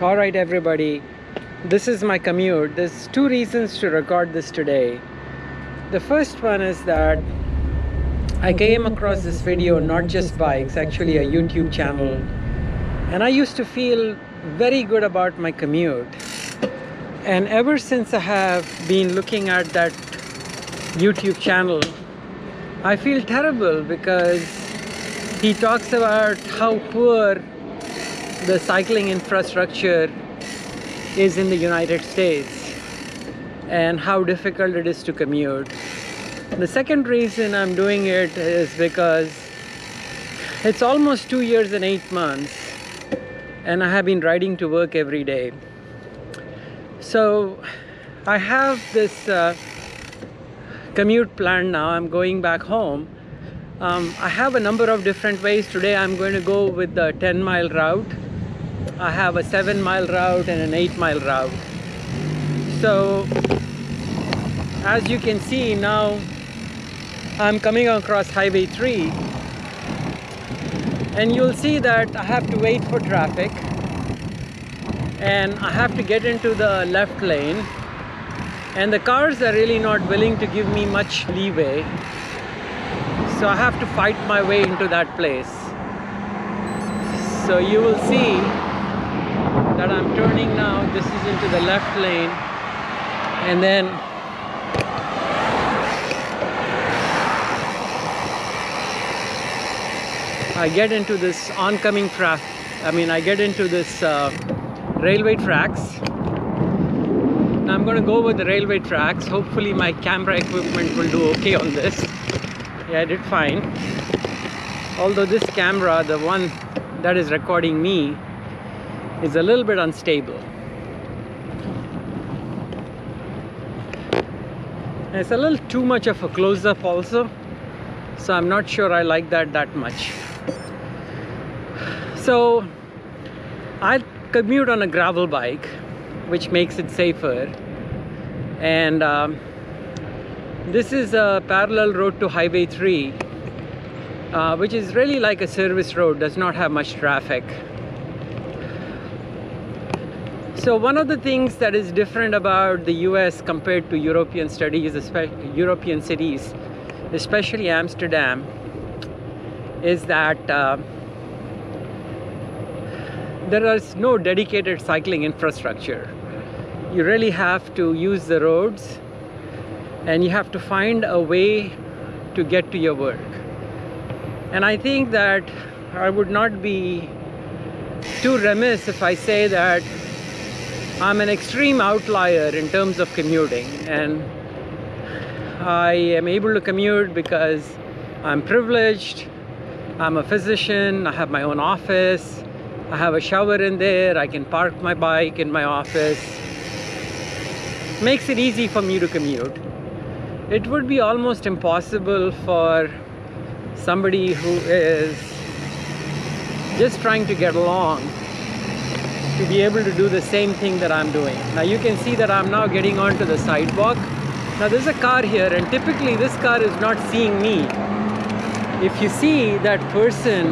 All right, everybody, this is my commute. There's two reasons to record this today. The first one is that I came across this video, Not Just Bikes, actually a YouTube channel, and I used to feel very good about my commute. And ever since I have been looking at that YouTube channel, I feel terrible because he talks about how poor the cycling infrastructure is in the United States and how difficult it is to commute. The second reason I'm doing it is because it's almost 2 years and 8 months and I have been riding to work every day. So I have this commute plan now. I'm going back home. I have a number of different ways. Today I'm going to go with the 10-mile route. I have a 7-mile route and an 8-mile route. So as you can see now, I'm coming across Highway 3 and you'll see that I have to wait for traffic and I have to get into the left lane, and the cars are really not willing to give me much leeway, so I have to fight my way into that place. So you will see that I'm turning now. This is into the left lane, and then I get into this oncoming traffic. I get into this railway tracks. Now I'm going to go over the railway tracks. Hopefully my camera equipment will do okay on this. Yeah, I did fine. Although this camera, the one that is recording me, is a little bit unstable. And it's a little too much of a close-up also, so I'm not sure I like that much. So I commute on a gravel bike, which makes it safer, and this is a parallel road to Highway 3, which is really like a service road, does not have much traffic. So one of the things that is different about the US compared to European cities, especially Amsterdam, is that there is no dedicated cycling infrastructure. You really have to use the roads and you have to find a way to get to your work. And I think that I would not be too remiss if I say that I'm an extreme outlier in terms of commuting, and I am able to commute because I'm privileged. I'm a physician, I have my own office, I have a shower in there, I can park my bike in my office. Makes it easy for me to commute. It would be almost impossible for somebody who is just trying to get along to be able to do the same thing that I'm doing. Now you can see that I'm now getting onto the sidewalk. Now there's a car here, and typically this car is not seeing me. If you see, that person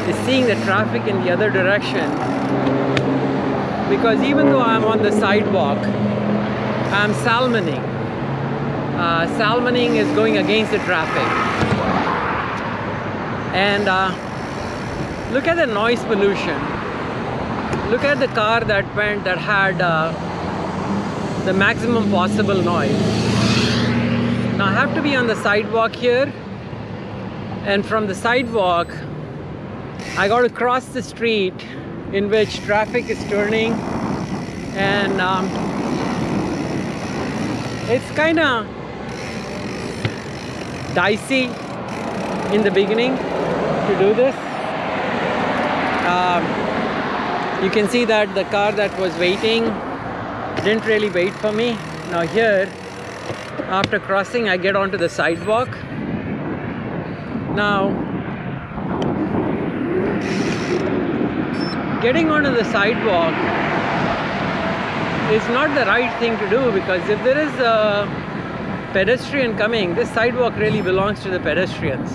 is seeing the traffic in the other direction, because even though I'm on the sidewalk, I'm salmoning. Salmoning is going against the traffic. And look at the noise pollution. Look at the car that had the maximum possible noise. Now I have to be on the sidewalk here, and from the sidewalk I got to cross the street in which traffic is turning, and it's kind of dicey in the beginning to do this. You can see that the car that was waiting didn't really wait for me. Now here, after crossing, I get onto the sidewalk. Now, getting onto the sidewalk is not the right thing to do, because if there is a pedestrian coming, this sidewalk really belongs to the pedestrians.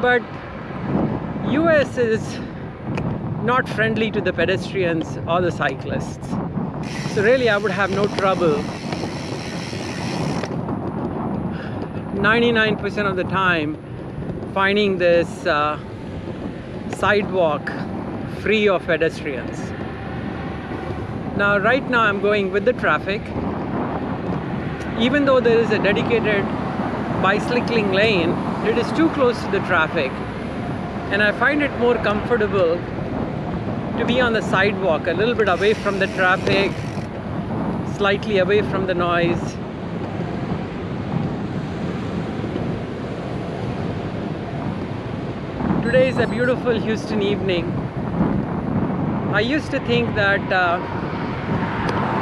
But US is not friendly to the pedestrians or the cyclists. So really, I would have no trouble 99% of the time finding this sidewalk free of pedestrians. Now, right now I'm going with the traffic. Even though there is a dedicated bicycling lane, it is too close to the traffic, and I find it more comfortable to be on the sidewalk, a little bit away from the traffic, slightly away from the noise. Today is a beautiful Houston evening. I used to think that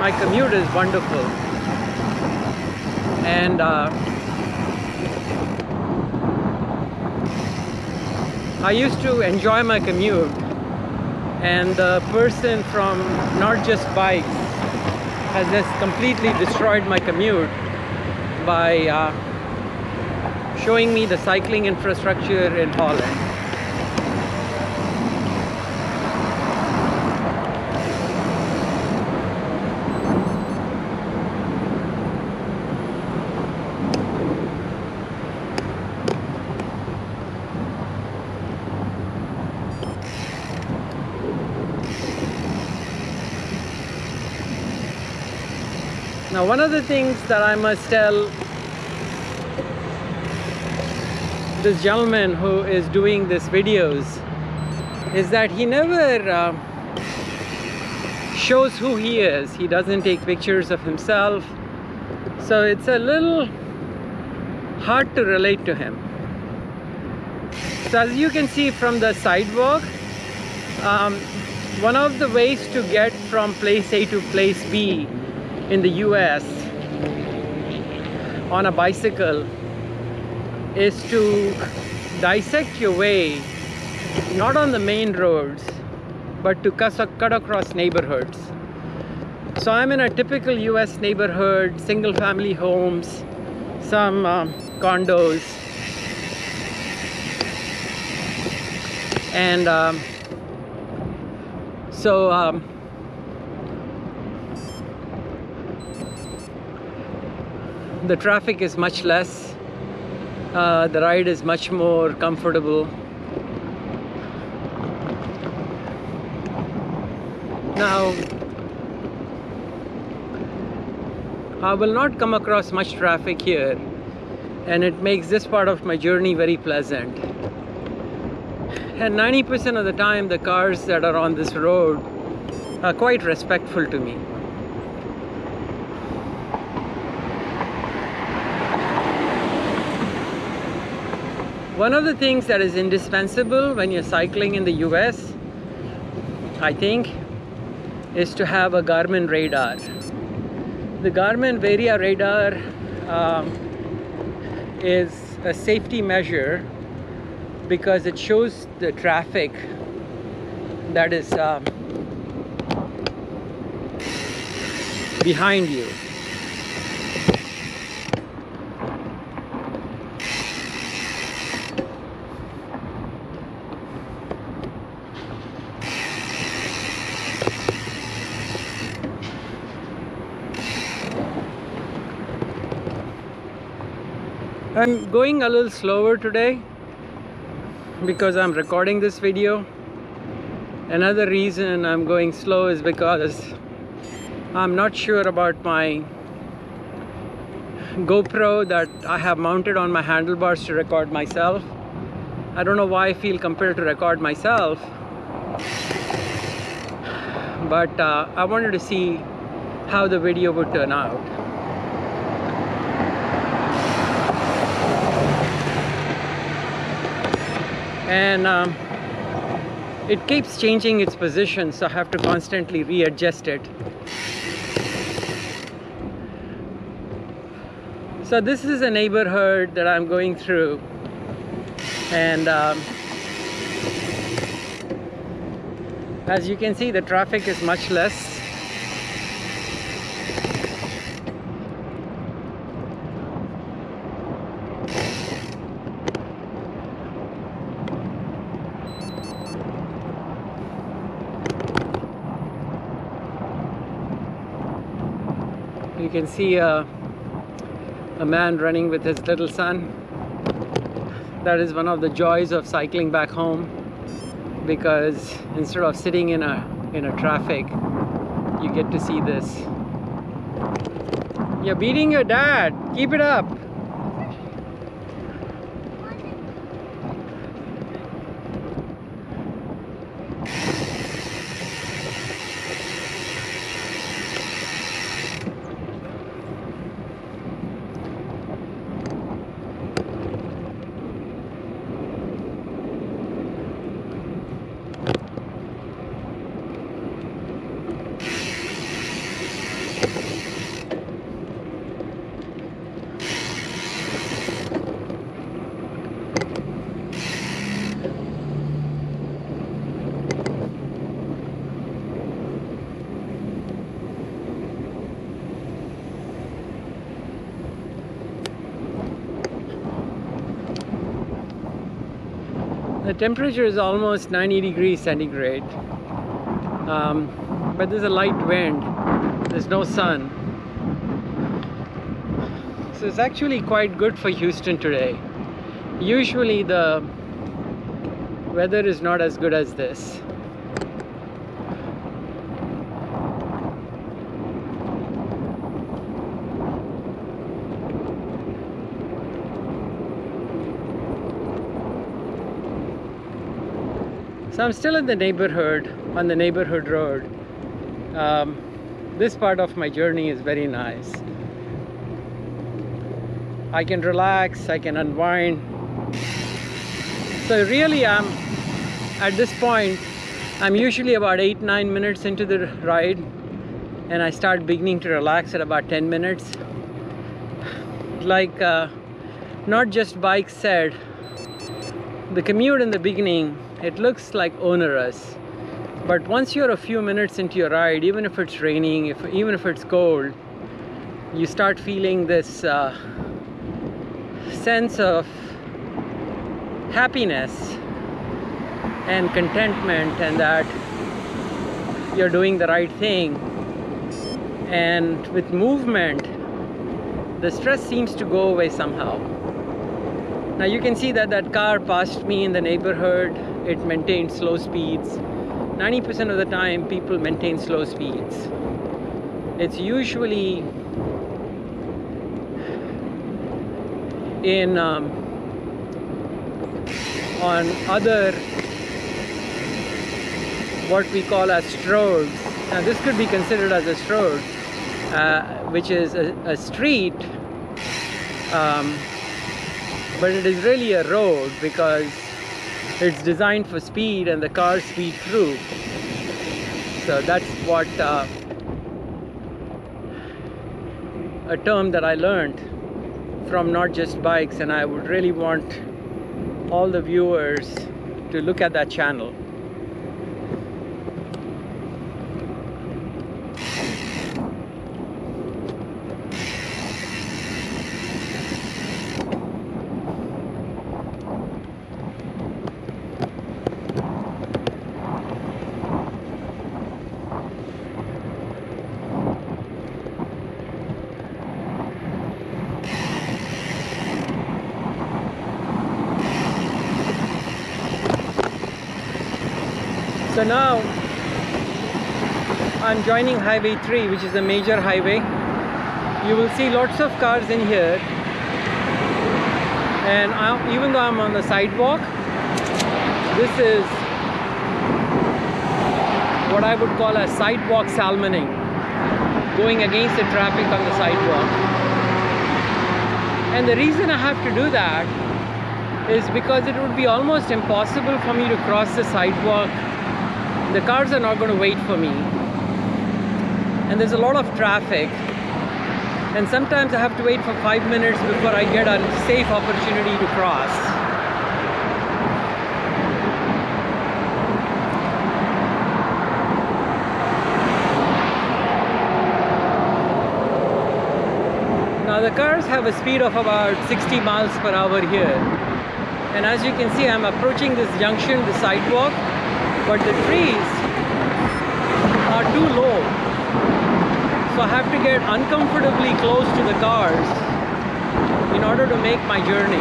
my commute is wonderful, and I used to enjoy my commute, and the person from Not Just Bikes has just completely destroyed my commute by showing me the cycling infrastructure in Holland. Now, one of the things that I must tell this gentleman who is doing these videos is that he never shows who he is. He doesn't take pictures of himself. So it's a little hard to relate to him. So as you can see from the sidewalk, one of the ways to get from place A to place B in the US on a bicycle is to dissect your way, not on the main roads, but to cut across neighborhoods. So I'm in a typical US neighborhood, single family homes, some condos, and the traffic is much less, the ride is much more comfortable. Now, I will not come across much traffic here, and it makes this part of my journey very pleasant. And 90% of the time, the cars that are on this road are quite respectful to me. One of the things that is indispensable when you're cycling in the US, I think, is to have a Garmin radar. The Garmin Varia radar is a safety measure because it shows the traffic that is behind you. I'm going a little slower today because I'm recording this video. Another reason I'm going slow is because I'm not sure about my GoPro that I have mounted on my handlebars to record myself. I don't know why I feel compelled to record myself, but I wanted to see how the video would turn out. And it keeps changing its position, so I have to constantly readjust it. So this is a neighborhood that I'm going through, and as you can see, the traffic is much less. You can see a man running with his little son. That is one of the joys of cycling back home, because instead of sitting in a traffic, you get to see this. You're beating your dad. Keep it up. The temperature is almost 90 degrees centigrade, but there's a light wind, there's no sun. So it's actually quite good for Houston today. Usually the weather is not as good as this. So I'm still in the neighborhood, on the neighborhood road. This part of my journey is very nice. I can relax, I can unwind. So really at this point, I'm usually about 8-9 minutes into the ride, and I start beginning to relax at about 10 minutes. Like Not Just Bike said, the commute in the beginning, it looks like onerous, but once you're a few minutes into your ride, even if it's raining, even if it's cold, you start feeling this sense of happiness and contentment, and that you're doing the right thing. And with movement, the stress seems to go away somehow. Now you can see that car passed me in the neighborhood. It maintained slow speeds. 90% of the time, people maintain slow speeds. It's usually in on other what we call as stroads. Now this could be considered as a stroad, which is a street, but it is really a road because it's designed for speed and the cars speed through. So that's what a term that I learned from Not Just Bikes, and I would really want all the viewers to look at that channel. So now I'm joining Highway 3, which is a major highway. You will see lots of cars in here, and even though I'm on the sidewalk, this is what I would call a sidewalk salmoning, going against the traffic on the sidewalk. And the reason I have to do that is because it would be almost impossible for me to cross the sidewalk. The cars are not going to wait for me, and there's a lot of traffic, and sometimes I have to wait for 5 minutes before I get a safe opportunity to cross. Now the cars have a speed of about 60 miles per hour here, and as you can see, I'm approaching this junction, the sidewalk, but the trees are too low, so I have to get uncomfortably close to the cars in order to make my journey.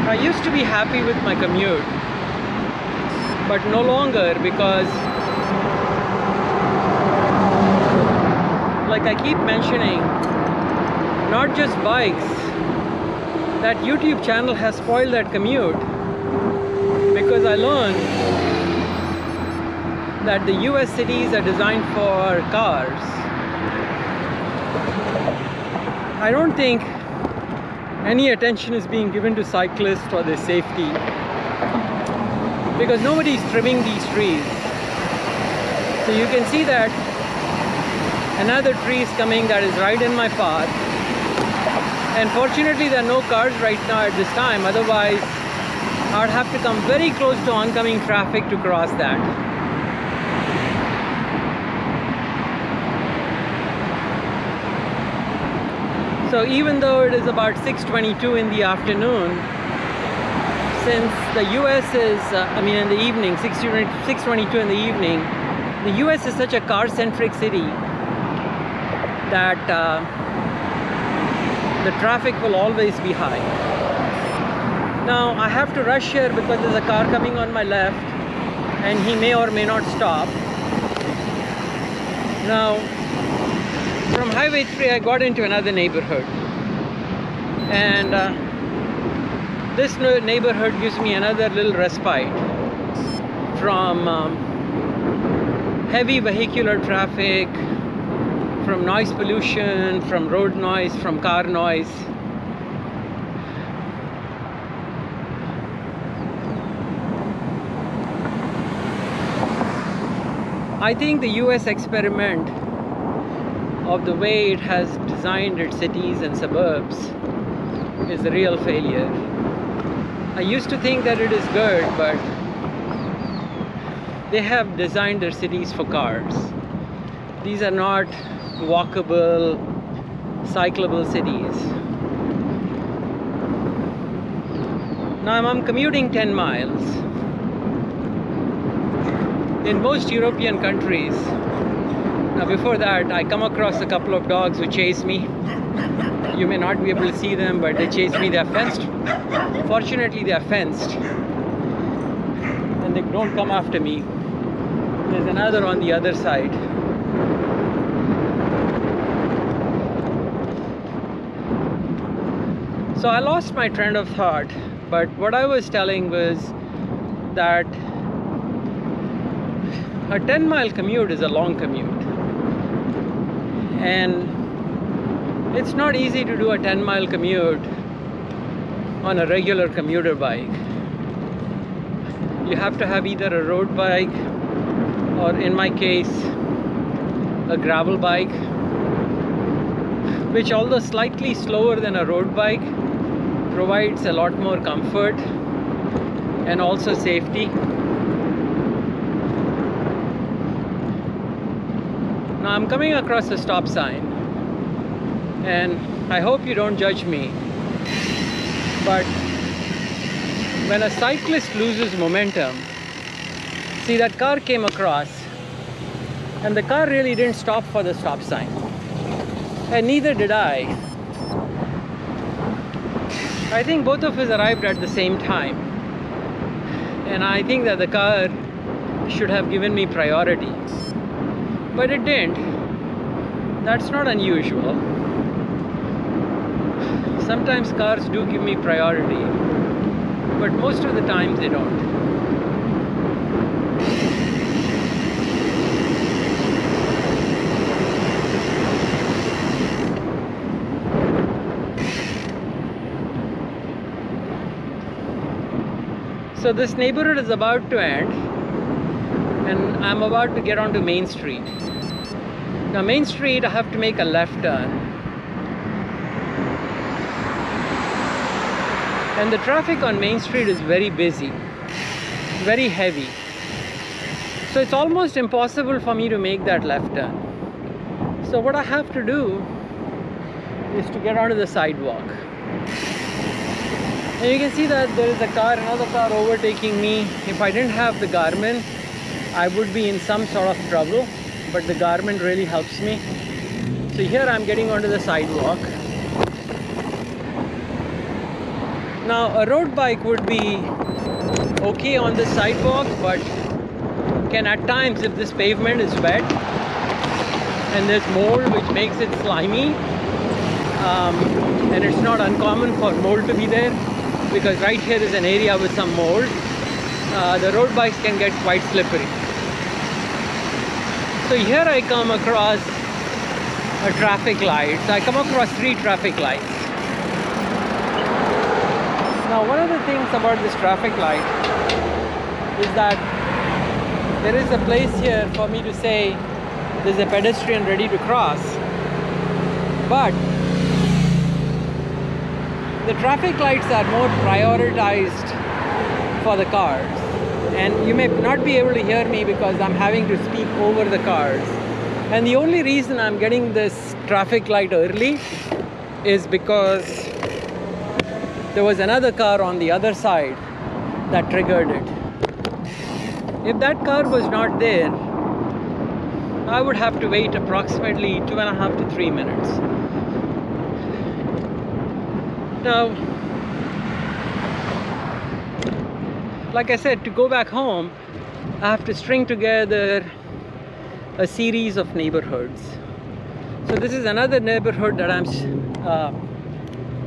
I used to be happy with my commute, but no longer, because like I keep mentioning, not just bikes, that YouTube channel has spoiled that commute, because I learned that the US cities are designed for cars. I don't think any attention is being given to cyclists or their safety, because nobody is trimming these trees. So you can see that another tree is coming that is right in my path, and fortunately there are no cars right now at this time, otherwise I would have to come very close to oncoming traffic to cross that. So even though it is about 6:22 in the afternoon, since the US is, in the evening, 6:22 in the evening, the US is such a car-centric city that the traffic will always be high. Now I have to rush here because there's a car coming on my left and he may or may not stop. Now, from Highway 3 I got into another neighborhood, and this neighborhood gives me another little respite from heavy vehicular traffic, from noise pollution, from road noise, from car noise. I think the US experiment of the way it has designed its cities and suburbs is a real failure. I used to think that it is good, but they have designed their cities for cars. These are not walkable, cyclable cities. Now I'm commuting 10 miles. In most European countries, now before that, I come across a couple of dogs who chase me. You may not be able to see them, but they chase me. They are fenced. Fortunately, they are fenced, and they don't come after me. There's another on the other side. So I lost my train of thought, but what I was telling was that a 10-mile commute is a long commute, and it's not easy to do a 10-mile commute on a regular commuter bike. You have to have either a road bike or, in my case, a gravel bike, which, although slightly slower than a road bike, provides a lot more comfort and also safety. Now I'm coming across a stop sign, and I hope you don't judge me, but when a cyclist loses momentum, see, that car came across and the car really didn't stop for the stop sign, and neither did I. I think both of us arrived at the same time, and I think that the car should have given me priority, but it didn't. That's not unusual. Sometimes cars do give me priority, but most of the times they don't. So this neighborhood is about to end, and I'm about to get onto Main Street. Now Main Street, I have to make a left turn, and the traffic on Main Street is very busy. very heavy. So it's almost impossible for me to make that left turn. So what I have to do is to get onto the sidewalk. And you can see that there is another car overtaking me. If I didn't have the Garmin, I would be in some sort of trouble, but the Garmin really helps me. So here I'm getting onto the sidewalk. Now a road bike would be okay on the sidewalk, but can at times, if this pavement is wet and there's mold which makes it slimy, and it's not uncommon for mold to be there, because right here is an area with some mold, the road bikes can get quite slippery. So here I come across a traffic light. So I come across 3 traffic lights. Now one of the things about this traffic light is that there is a place here for me to say there's a pedestrian ready to cross, but the traffic lights are more prioritized for the cars. And you may not be able to hear me because I'm having to speak over the cars. And the only reason I'm getting this traffic light early is because there was another car on the other side that triggered it. If that car was not there, I would have to wait approximately 2.5 to 3 minutes. Now, like I said, to go back home, I have to string together a series of neighborhoods. So this is another neighborhood that I'm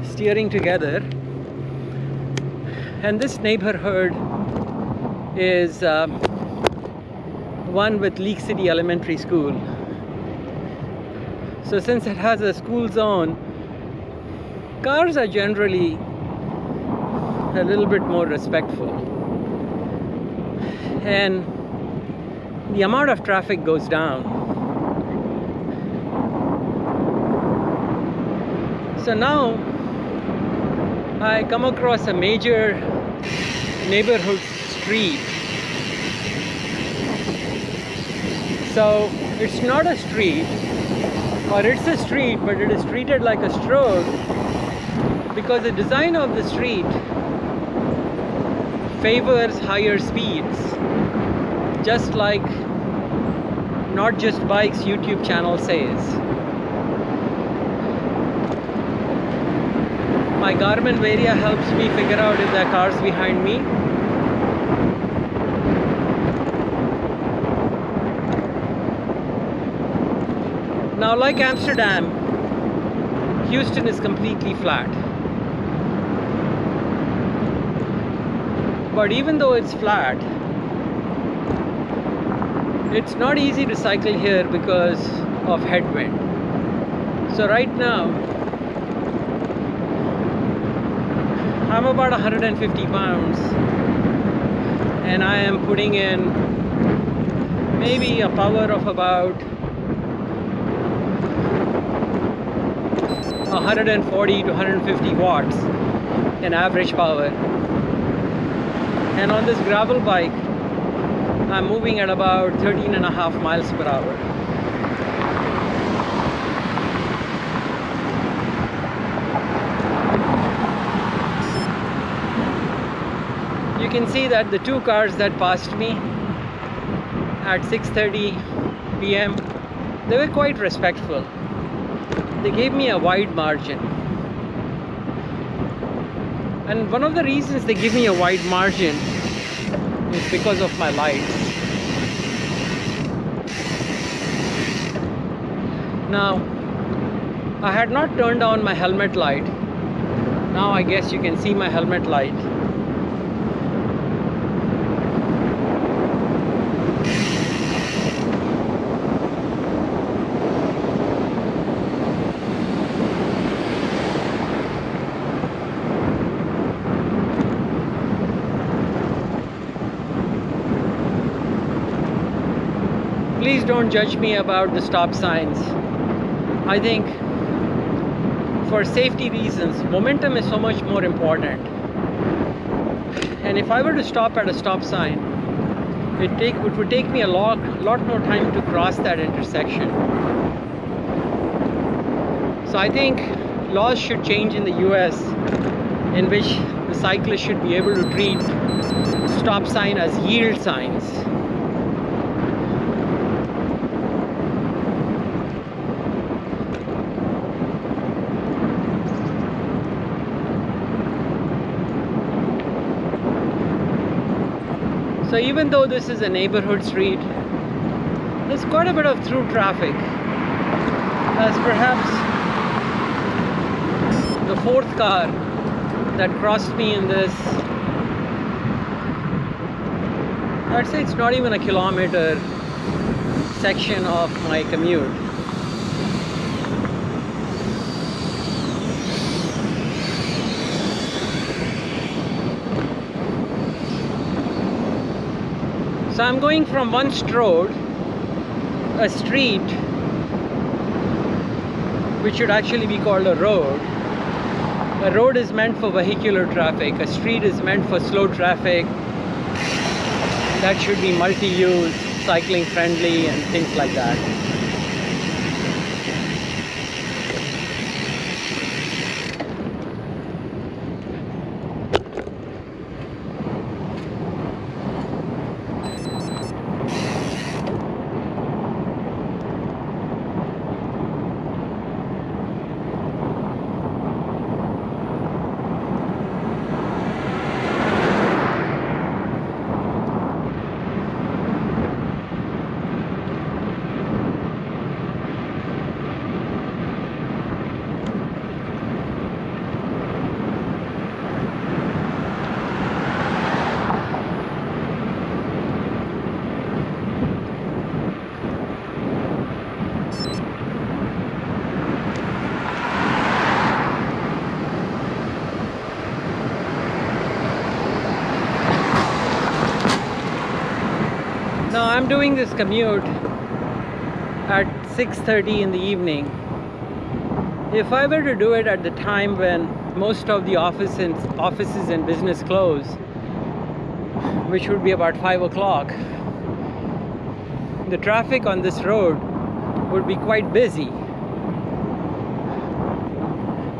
steering together. And this neighborhood is one with Leak City Elementary School. So since it has a school zone, cars are generally a little bit more respectful. And the amount of traffic goes down. So now I come across a major neighborhood street. So it's not a street, or it's a street, but it is treated like a road because the design of the street favors higher speeds, just like Not Just Bikes YouTube channel says. My Garmin Varia helps me figure out if there are cars behind me. Now, like Amsterdam, Houston is completely flat. But even though it's flat, it's not easy to cycle here because of headwind. So right now, I'm about 150 pounds and I am putting in maybe a power of about 140 to 150 watts in average power. And on this gravel bike, I'm moving at about 13.5 miles per hour. You can see that the 2 cars that passed me at 6:30 p.m., they were quite respectful. They gave me a wide margin. And one of the reasons they give me a wide margin is because of my lights. Now, I had not turned on my helmet light. Now I guess you can see my helmet light. Please don't judge me about the stop signs. I think for safety reasons, momentum is so much more important. And if I were to stop at a stop sign, it would take me a lot more time to cross that intersection. So I think laws should change in the US in which the cyclist should be able to treat stop sign as yield signs. So even though this is a neighborhood street, there's quite a bit of through traffic, as perhaps the fourth car that crossed me in this, I'd say it's not even a kilometer section of my commute. So I'm going from one road, a street, which should actually be called a road. A road is meant for vehicular traffic. A street is meant for slow traffic. That should be multi-use, cycling friendly, and things like that. Now I'm doing this commute at 6:30 in the evening. If I were to do it at the time when most of the offices and business close, which would be about 5 o'clock, the traffic on this road would be quite busy.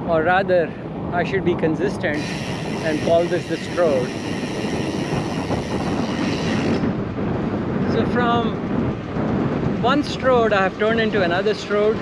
Or rather, I should be consistent and call this road. So from one road I have turned into another road.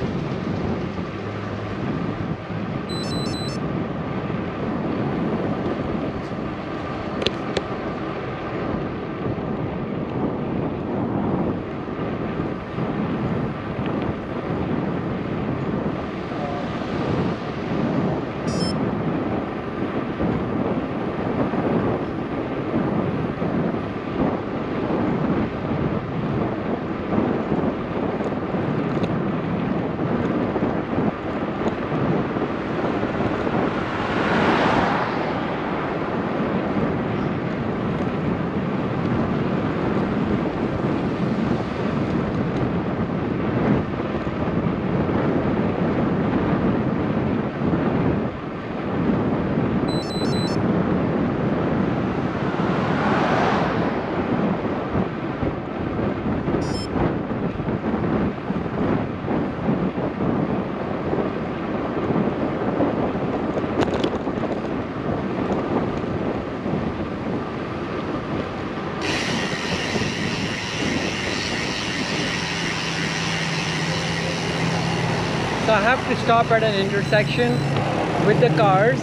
So I have to stop at an intersection with the cars.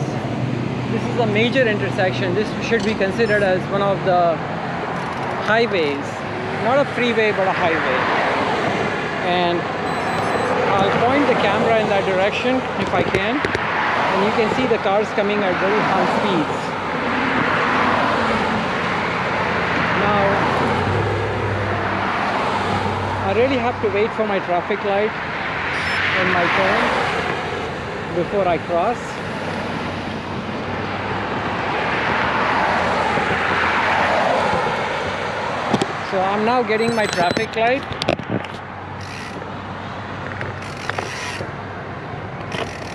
This is a major intersection. This should be considered as one of the highways. Not a freeway, but a highway. And I'll point the camera in that direction if I can. And you can see the cars coming at very high speeds. Now, I really have to wait for my traffic light in my turn before I cross. So I'm now getting my traffic light.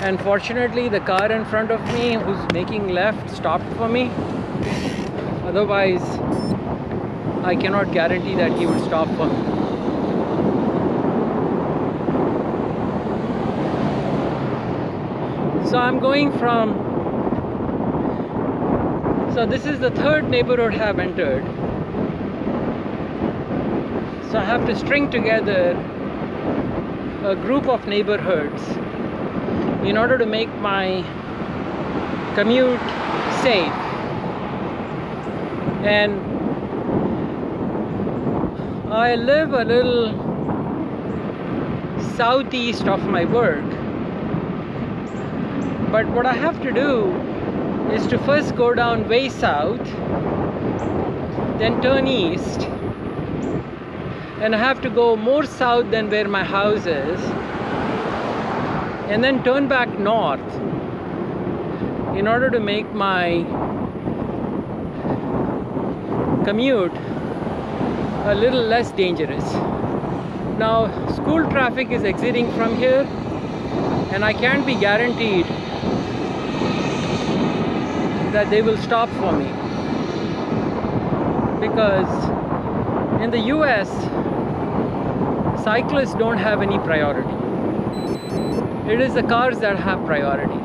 And fortunately the car in front of me who's making left stopped for me. Otherwise, I cannot guarantee that he would stop for me. So I'm going from, so this is the third neighborhood I have entered. So I have to string together a group of neighborhoods in order to make my commute safe. And I live a little southeast of my work. But what I have to do is to first go down way south, then turn east, and I have to go more south than where my house is, and then turn back north in order to make my commute a little less dangerous. Now, school traffic is exiting from here, and I can't be guaranteed that they will stop for me, because in the US, cyclists don't have any priority. It is the cars that have priority.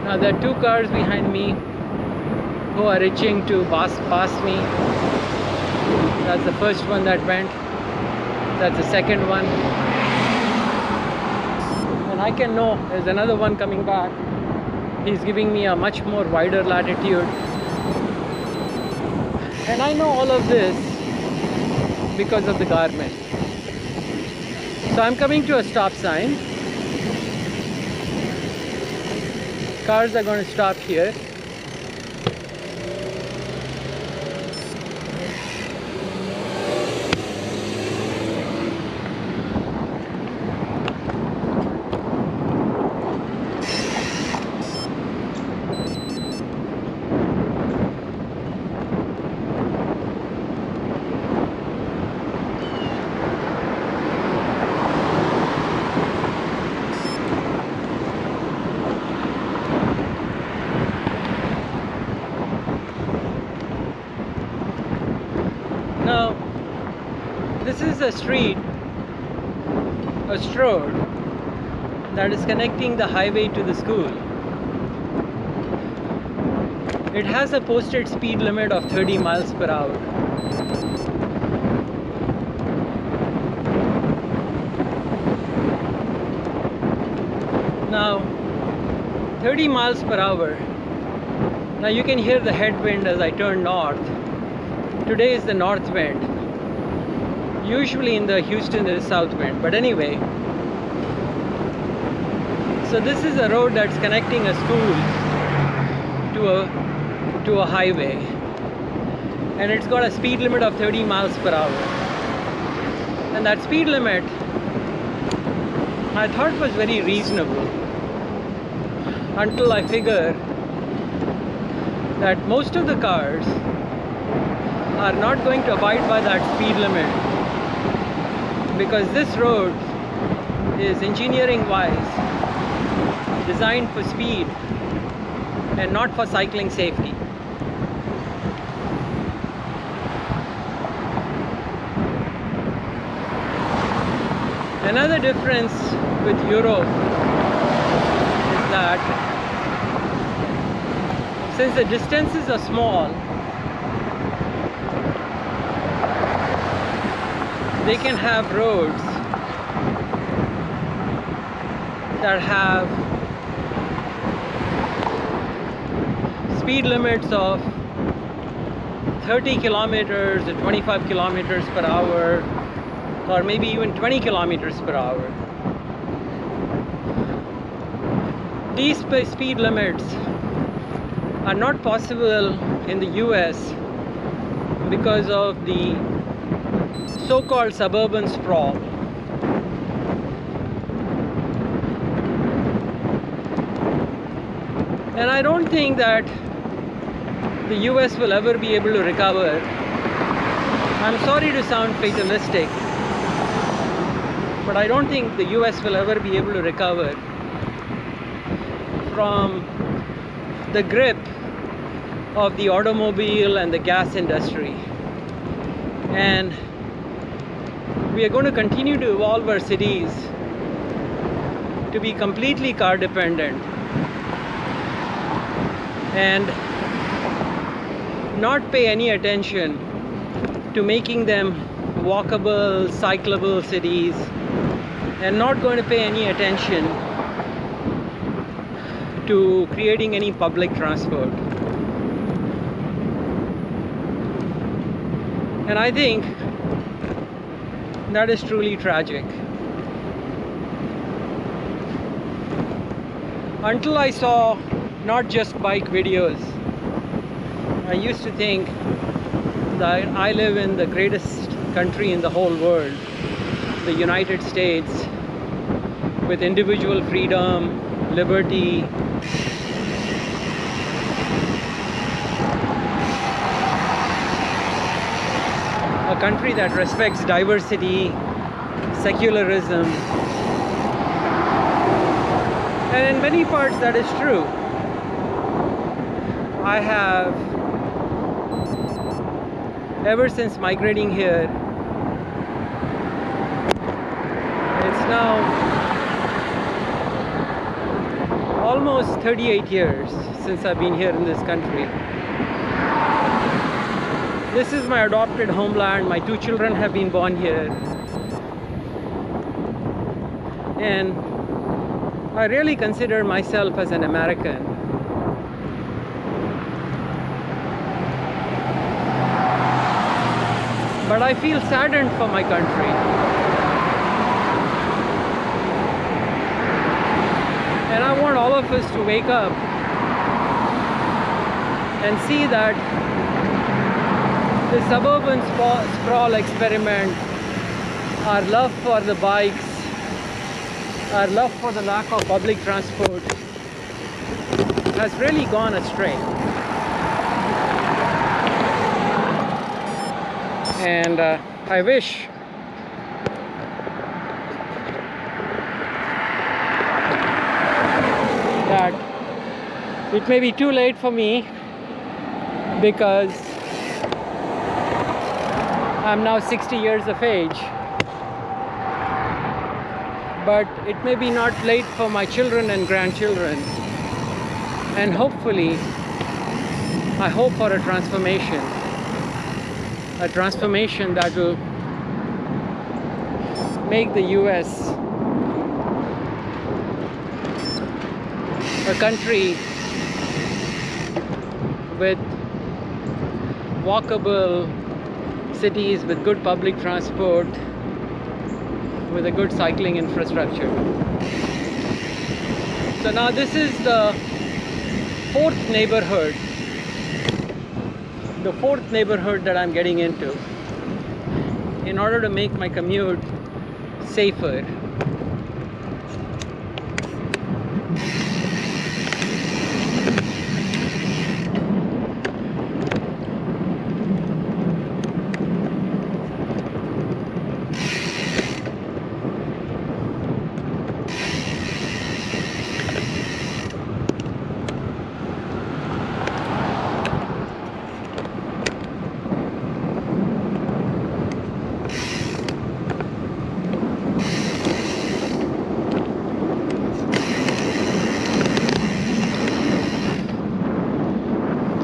Now there are two cars behind me who are reaching to pass me. That's the first one that went. That's the second one. And I can know there's another one coming back. He's giving me a much more wider latitude. And I know all of this because of the Garmin. So I'm coming to a stop sign. Cars are going to stop here. Now, this is a street, a road that is connecting the highway to the school. It has a posted speed limit of 30 miles per hour. Now, 30 miles per hour. Now you can hear the headwind as I turn north. Today is the north wind. Usually in the Houston there is south wind, but anyway. So this is a road that's connecting a school to a highway, and it's got a speed limit of 30 miles per hour. And that speed limit I thought was very reasonable until I figured that most of the cars are not going to abide by that speed limit, because this road is engineering wise designed for speed and not for cycling safety. Another difference with Europe is that since the distances are small, they can have roads that have speed limits of 30 kilometers to 25 kilometers per hour, or maybe even 20 kilometers per hour. These speed limits are not possible in the US because of the so-called suburban sprawl. And I don't think that the US will ever be able to recover. I'm sorry to sound fatalistic, but I don't think the US will ever be able to recover from the grip of the automobile and the gas industry. And we are going to continue to evolve our cities to be completely car dependent and not pay any attention to making them walkable, cyclable cities, and not going to pay any attention to creating any public transport. And I think that is truly tragic. Until I saw not just bike videos, I used to think that I live in the greatest country in the whole world, the United States, with individual freedom, liberty, a country that respects diversity, secularism, and in many parts that is true. I have, ever since migrating here, it's now almost 38 years since I've been here in this country. This is my adopted homeland. My 2 children have been born here. And I really consider myself as an American. But I feel saddened for my country. And I want all of us to wake up and see that the suburban sprawl experiment, our love for the bikes, our love for the lack of public transport has really gone astray. And I wish that it may be too late for me, because I'm now 60 years of age, but it may be not late for my children and grandchildren. And hopefully, I hope for a transformation that will make the US a country with walkable cities, with good public transport, with a good cycling infrastructure. So now this is the fourth neighborhood that I'm getting into in order to make my commute safer.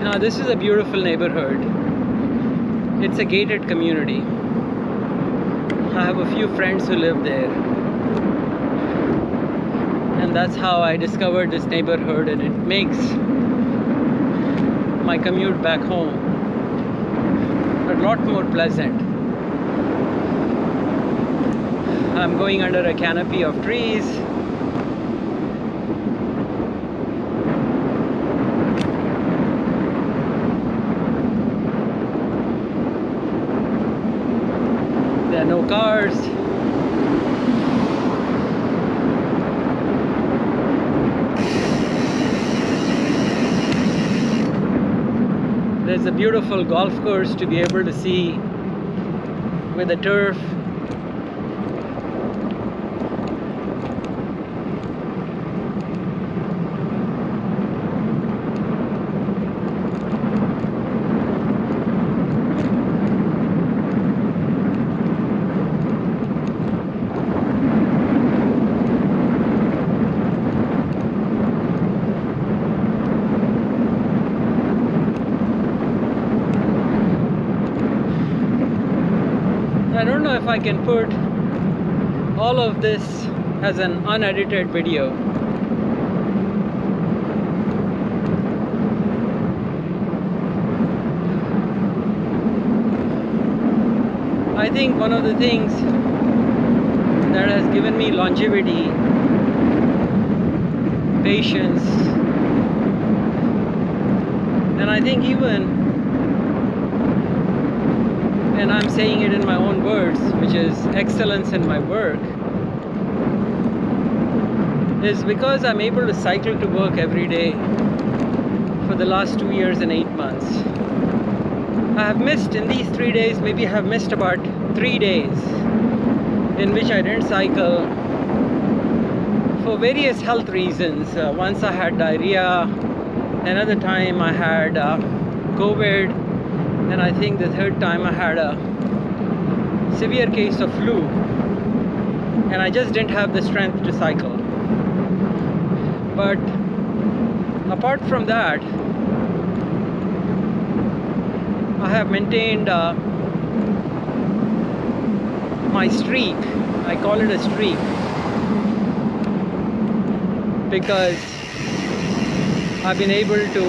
Now this is a beautiful neighborhood. It's a gated community. I have a few friends who live there. And that's how I discovered this neighborhood, and it makes my commute back home a lot more pleasant. I'm going under a canopy of trees. no cars. There's a beautiful golf course to be able to see with the turf. I don't know if I can put all of this as an unedited video. I think one of the things that has given me longevity, patience, and I think even, and I'm saying it in my own words, which is excellence in my work, is because I'm able to cycle to work every day for the last 2 years and 8 months. I have missed in these 3 days, maybe I have missed about 3 days in which I didn't cycle for various health reasons. Once I had diarrhea, another time I had COVID, and I think the third time I had a severe case of flu, and I just didn't have the strength to cycle. But apart from that, I have maintained my streak. I call it a streak because I've been able to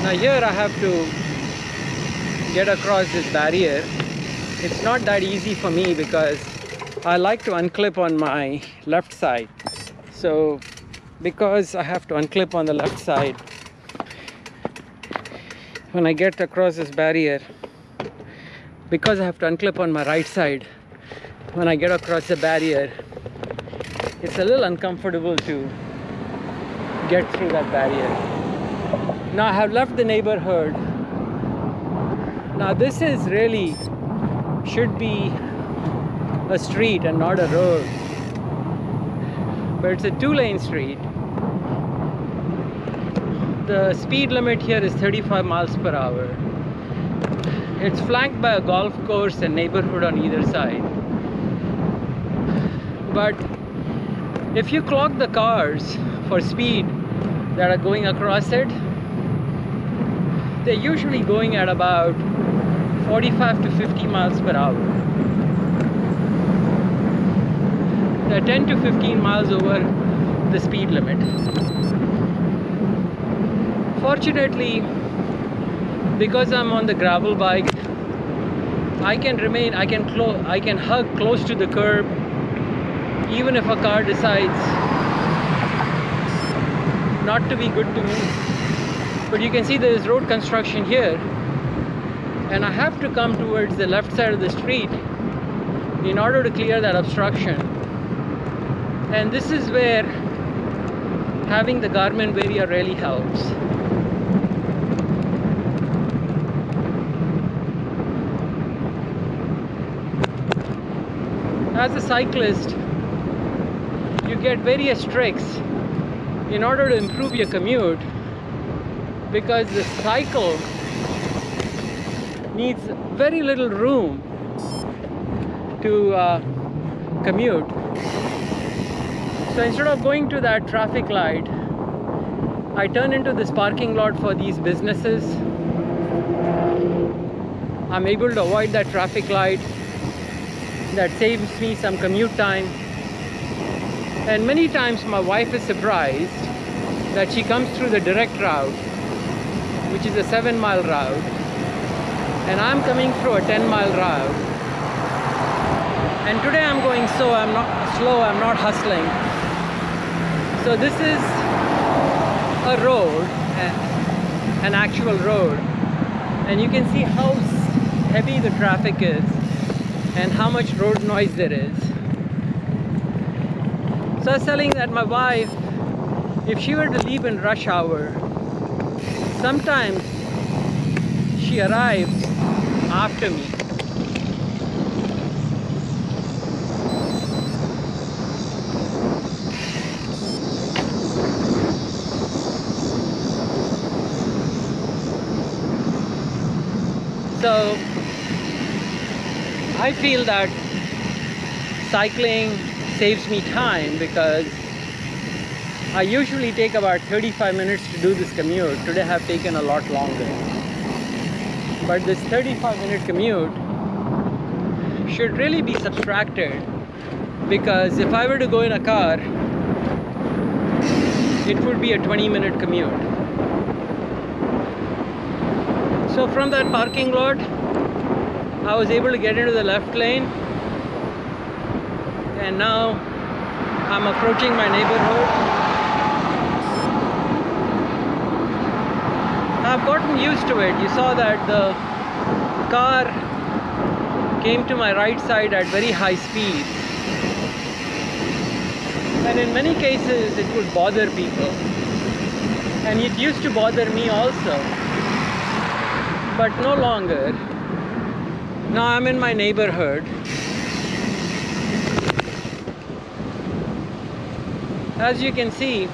now here I have to get across this barrier. It's not that easy for me because I like to unclip on my left side. So because I have to unclip on the left side, when I get across this barrier, because I have to unclip on my right side, when I get across the barrier, it's a little uncomfortable to get through that barrier. Now I have left the neighborhood. Now this is really should be a street and not a road, but it's a 2-lane street. The speed limit here is 35 miles per hour. It's flanked by a golf course and neighborhood on either side. But if you clock the cars for speed that are going across it, they're usually going at about 45 to 50 miles per hour. They're 10 to 15 miles over the speed limit. Fortunately, because I'm on the gravel bike, I can hug close to the curb even if a car decides not to be good to me. But you can see there is road construction here, and I have to come towards the left side of the street in order to clear that obstruction. And this is where having the Garmin Varia really helps. As a cyclist, you get various tricks in order to improve your commute, because the cycle needs very little room to commute. So instead of going to that traffic light, I turn into this parking lot for these businesses. I'm able to avoid that traffic light. That saves me some commute time. And many times my wife is surprised that she comes through the direct route, which is a 7-mile route, and I'm coming through a 10-mile route. And today I'm going slow, I'm not hustling. So this is a road, an actual road, and you can see how heavy the traffic is and how much road noise there is. So I was telling that my wife, if she were to leave in rush hour, sometimes she arrives after me. So I feel that cycling saves me time, because I usually take about 35 minutes to do this commute. Today I have taken a lot longer. But this 35-minute commute should really be subtracted, because if I were to go in a car, it would be a 20-minute commute. So from that parking lot, I was able to get into the left lane, and now I'm approaching my neighborhood. I've gotten used to it. You saw that the car came to my right side at very high speed, and in many cases it would bother people, and it used to bother me also, but no longer. Now I'm in my neighborhood. As you can see,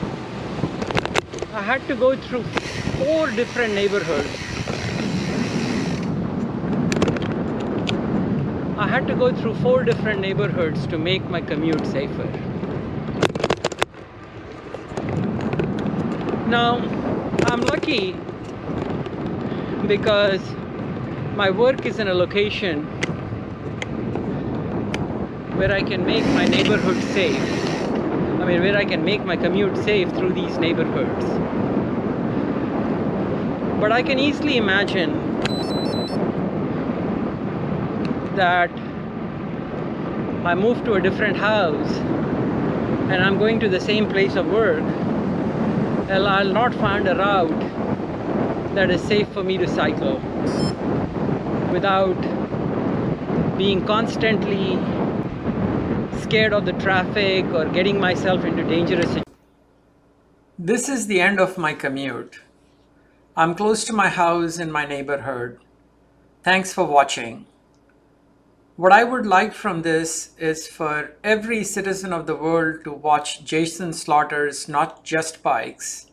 I had to go through 4 different neighborhoods. I had to go through 4 different neighborhoods to make my commute safer. Now, I'm lucky because my work is in a location where I can make my neighborhood safe. Where I can make my commute safe through these neighborhoods. But I can easily imagine that I move to a different house and I'm going to the same place of work, and I'll not find a route that is safe for me to cycle without being constantly scared of the traffic or getting myself into dangerous situations. This is the end of my commute. I'm close to my house in my neighborhood. Thanks for watching. What I would like from this is for every citizen of the world to watch Jason Slaughter's Not Just Bikes,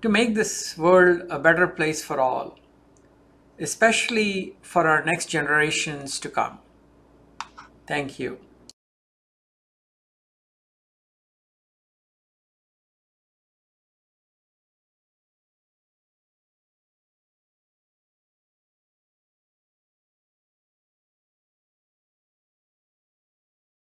to make this world a better place for all, especially for our next generations to come. Thank you.